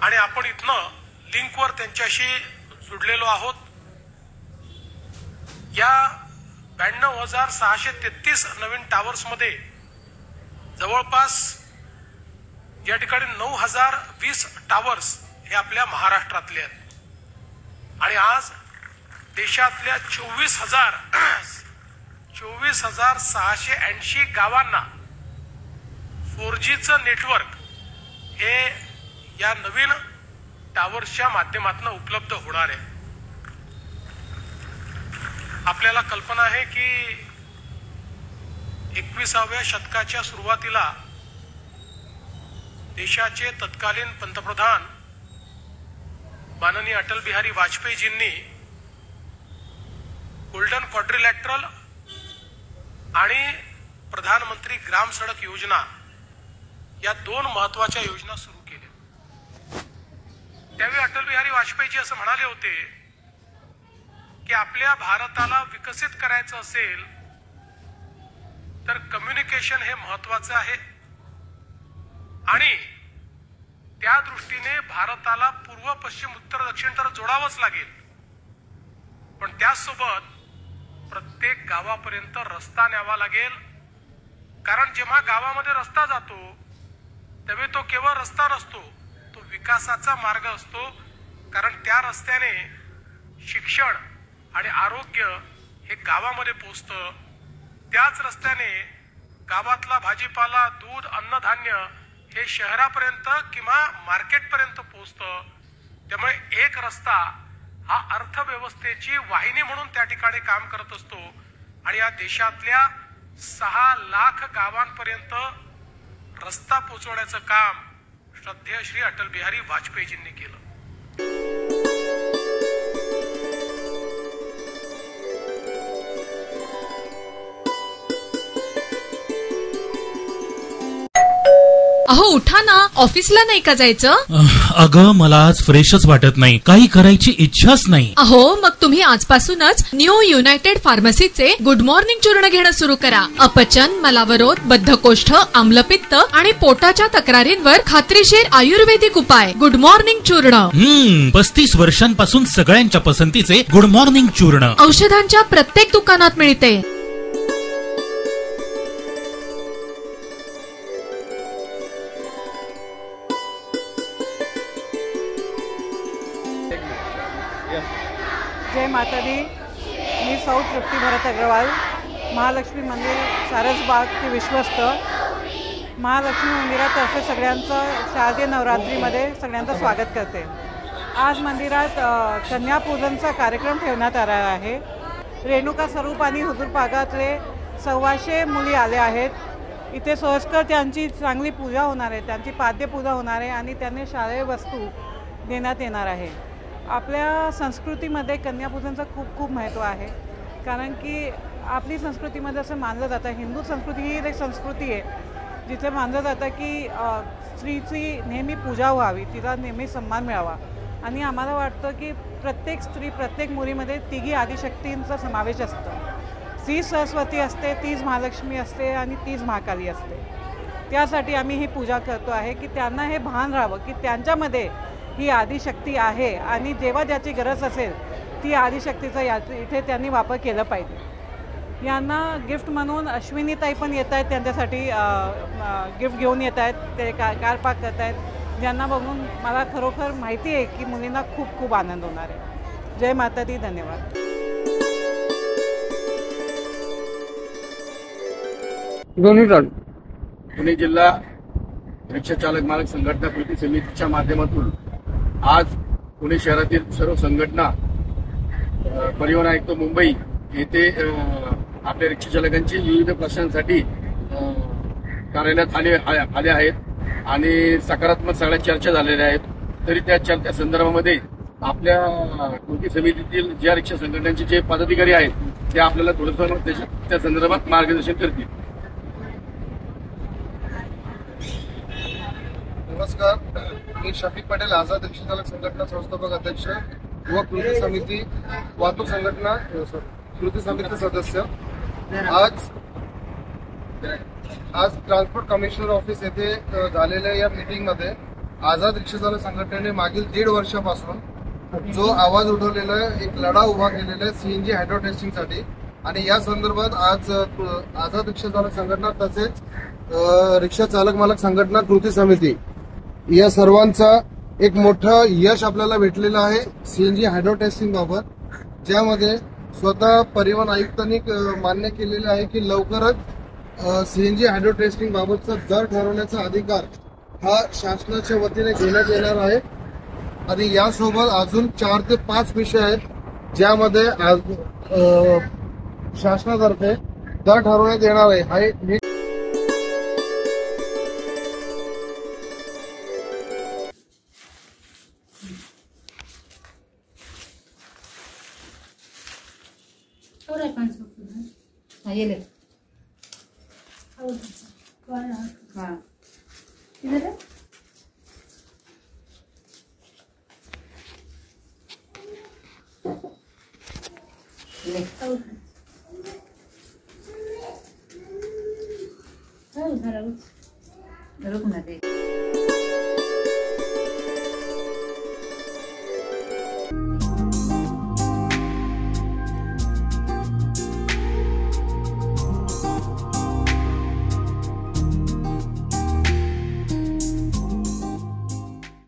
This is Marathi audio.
आणि आपण इथनं लिंकवर त्यांच्याशी जोडलेलो आहोत। या 92,633 नवीन टावर्समध्ये जवळपास या ठिकाणी 9,020 टावर्स हे आपल्या महाराष्ट्रातले आहेत आणि आज देशातल्या 24,680 गावांना 4Gचं नेटवर्क हे या नवीन टावर्सच्या माध्यमातून उपलब्ध होणार आहे। आपल्याला कल्पना आहे की 21व्या शतकाच्या सुरुवातीला देशाचे तत्कालीन पंतप्रधान माननीय अटल बिहारी वाजपेयीजींनी गोल्डन क्वाड्रिलॅटरल आणि प्रधानमंत्री ग्राम सडक योजना या 2 महत्वाच्या योजना सुरू केल्या। त्यावेळी अटल बिहारी वाजपेयीजी असं म्हणाले होते की आपल्या भारताला विकसित करायचं असेल तर कम्युनिकेशन हे महत्वाचं आहे आणि त्या दृष्टीने भारताला पूर्व पश्चिम उत्तर दक्षिण तर जोडावंच लागेल, पण त्यासोबत प्रत्येक गावापर्यंत रस्ता न्यावा लागेल। कारण जेव्हा गावामध्ये रस्ता जातो तेव्हा तो केवळ रस्ता नसतो, तो विकासाचा मार्ग असतो। कारण त्या रस्त्याने शिक्षण आणि आरोग्य हे गावामध्ये पोहोचतं, त्याच रस्त्याने गावातला भाजीपाला, दूध, अन्नधान्य हे शहरापर्यंत किंवा मार्केटपर्यंत पोहोचतं। त्यामुळे एक रस्ता हा अर्थव्यवस्थेची वाहिनी म्हणून त्या ठिकाणी काम करत असतो आणि या देशातल्या 6 लाख गावांपर्यंत रस्ता पोहोचवण्याचं काम श्रद्धेय श्री अटल बिहारी वाजपेयीजींनी केलं। अहो उठा ना, ऑफिसला नाही का जायचं? अगं मला आज फ्रेशच वाटत नाही, काही करायची इच्छाच नाही। अहो मग तुम्ही आजपासूनच न्यू युनायटेड फार्मसीचे गुड मॉर्निंग चूर्ण घेणं सुरू करा। अपचन, मलावरोध, बद्धकोष्ठ, आम्लपित्त आणि पोटाच्या तक्रारींवर खात्रीशीर आयुर्वेदिक उपाय गुड मॉर्निंग चूर्ण। 35 वर्षांपासून सगळ्यांच्या पसंतीचे गुड मॉर्निंग चूर्ण औषधांच्या प्रत्येक दुकानात मिळते। जय माता दी। मी सौ तृप्ती भरत अग्रवाल, महालक्ष्मी मंदिर सारसबाग ते विश्वस्त महालक्ष्मी मंदिरातर्फे सगळ्यांचं शारदीय नवरात्रीमध्ये सगळ्यांचं स्वागत करते। आज मंदिरात कन्यापूजनचा कार्यक्रम ठेवण्यात आला आहे। रेणुका स्वरूप आणि हुजूर पागातले 125 मुली आल्या आहेत। इथे सोयस्कर त्यांची चांगली पूजा होणार आहे, त्यांची पाद्यपूजा होणार आहे आणि त्यांनी शालेय वस्तू देण्यात येणार आहे। आपल्या संस्कृतीमध्ये कन्यापूजनचं खूप महत्त्व आहे, कारण की आपली संस्कृतीमध्ये असं मानलं जातं, हिंदू संस्कृती ही एक संस्कृती आहे जिथे मानलं जातं की स्त्रीची नेहमी पूजा व्हावी, तिला नेहमी सन्मान मिळावा आणि आम्हाला वाटतं की प्रत्येक स्त्री, प्रत्येक मुलीमध्ये तिघी आदिशक्तींचा समावेश असतो। ती सरस्वती असते, तीच महालक्ष्मी असते आणि तीच महाकाली असते। त्यासाठी आम्ही ही पूजा करतो आहे की त्यांना हे भान राहावं की त्यांच्यामध्ये ही आदिशक्ती आहे आणि जेव्हा ज्याची गरज असेल ती आदिशक्तीचा इथे त्यांनी वापर केला पाहिजे। यांना गिफ्ट म्हणून अश्विनीताई पण येत आहेत, त्यांच्यासाठी गिफ्ट घेऊन येत आहेत, ते कार पार्क करत आहेत, ज्यांना बघून मला खरोखर माहिती आहे की मुलींना खूप आनंद होणार आहे। जय माता दी, धन्यवाद। पुणे जिल्हा रिक्षा चालक मालक संघटना कृती समितीच्या माध्यमातून आज पुणे शहरातील सर्व संघटना, परिवहन आयुक्त मुंबई येथे आपल्या रिक्षा चालकांची विविध प्रश्नांसाठी कार्यालयात आले आहेत आणि सकारात्मक सगळ्या चर्चा झालेल्या आहेत। तरी त्या संदर्भामध्ये आपल्या कृती समितीतील ज्या रिक्षा संघटनांचे जे पदाधिकारी आहेत ते आपल्याला थोडंसं त्या संदर्भात मार्गदर्शन करतील। नमस्कार, मी शफीक पटेल, आझाद रिक्षा चालक संघटना संस्थापक अध्यक्ष व कृती समिती वाहतूक संघटना कृती समिती सदस्य। आज ट्रान्सपोर्ट कमिशनर ऑफिस येथे झालेल्या या मीटिंगमध्ये आझाद रिक्षा चालक संघटनेने मागील 1.5 वर्षापासून जो आवाज उठवलेला आहे, एक लढा उभा केलेला आहे सीएनजी हायड्रो टेस्टिंगसाठी. आणि या संदर्भात आज आझाद रिक्षा चालक संघटना तसेच रिक्षा चालक मालक संघटना कृती समिती या सर्वांचा एक मोठं यश आपल्याला भेटलेलं आहे सीएनजी हायड्रो टेस्टिंग बाबत, ज्यामध्ये स्वतः परिवहन आयुक्तांनी मान्य केलेलं आहे की लवकरच सीएनजी हायड्रो टेस्टिंग बाबतचा दर ठरवण्याचा अधिकार हा शासनाच्या वतीने घेण्यात येणार आहे. आणि यासोबत अजून 4 ते 5 विषय आहेत ज्यामध्ये शासनातर्फे दर ठरवण्यात येणार आहे. रुक ना दे.